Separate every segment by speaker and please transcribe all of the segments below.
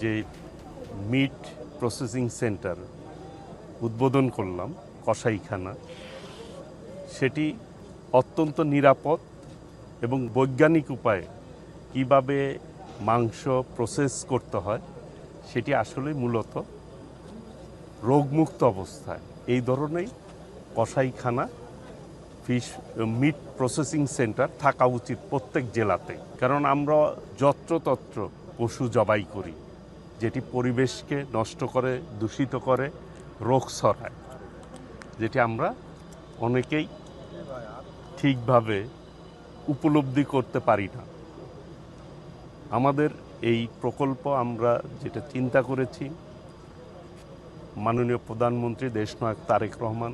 Speaker 1: যে meet processing centre উদ্বোধন করলাম কসাইখানা, সেটি অত্যন্ত নিরাপদ এবং বৈজ্ঞানিক উপায়ে কিভাবে মাংস প্রসেস করতে হয় সেটি আসলে মূলত রোগমুক্ত অবস্থায় এই ধরনের কসাইখানা মিট প্রসেসিং সেন্টার থাকা উচিত প্রত্যেক জেলাতে। কারণ আমরা যত্রতত্র পশু জবাই করি, যেটি পরিবেশকে নষ্ট করে, দূষিত করে, রোগ ছড়ায়, যেটি আমরা অনেকেই ঠিকভাবে উপলব্ধি করতে পারি না। আমাদের এই প্রকল্প আমরা যেটা চিন্তা করেছি, মাননীয় প্রধানমন্ত্রী দেশনায়ক তারেক রহমান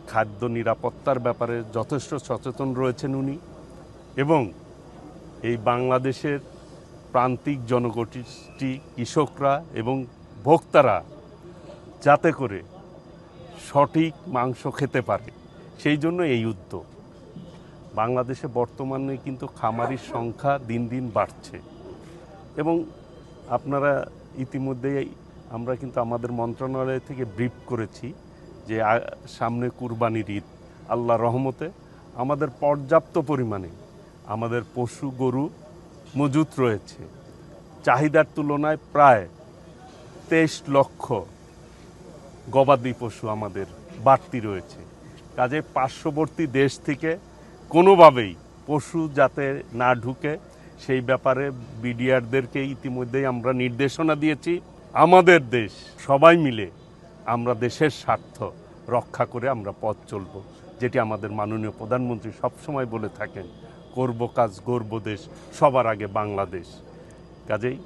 Speaker 1: খাদ্য নিরাপত্তার ব্যাপারে যথেষ্ট সচেতন রয়েছেন উনি, এবং এই বাংলাদেশের প্রান্তিক জনগোষ্ঠী, কৃষকরা এবং ভোক্তারা যাতে করে সঠিক মাংস খেতে পারে, সেই জন্য এই উদ্যোগ। বাংলাদেশে বর্তমানে কিন্তু খামারির সংখ্যা দিন দিন বাড়ছে, এবং আপনারা ইতিমধ্যেই আমরা কিন্তু আমাদের মন্ত্রণালয় থেকে ব্রিফ করেছি যে সামনে কুরবানির ঈদ, আল্লাহর রহমতে আমাদের পর্যাপ্ত পরিমাণে আমাদের পশু গরু মজুত রয়েছে। চাহিদার তুলনায় প্রায় 23 লক্ষ গবাদি পশু আমাদের বাড়তি রয়েছে। কাজে পার্শ্ববর্তী দেশ থেকে কোনোভাবেই পশু যাতে না ঢুকে সেই ব্যাপারে বিডিআরদেরকে ইতিমধ্যেই আমরা নির্দেশনা দিয়েছি। আমাদের দেশ, সবাই মিলে আমরা দেশের স্বার্থ রক্ষা করে আমরা পথ চলব, যেটি আমাদের মাননীয় প্রধানমন্ত্রী সবসময় বলে থাকেন, করব কাজ গর্ব দেশ, সবার আগে বাংলাদেশ। কাজেই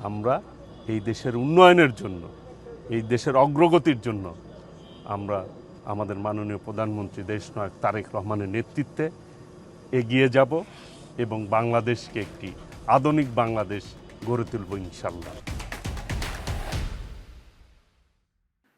Speaker 1: আমরা এই দেশের উন্নয়নের জন্য, এই দেশের অগ্রগতির জন্য আমরা আমাদের মাননীয় প্রধানমন্ত্রী দেশনায়ক তারেক রহমানের নেতৃত্বে এগিয়ে যাব এবং বাংলাদেশকে একটি আধুনিক বাংলাদেশ গড়ে তুলব ইনশাআল্লাহ।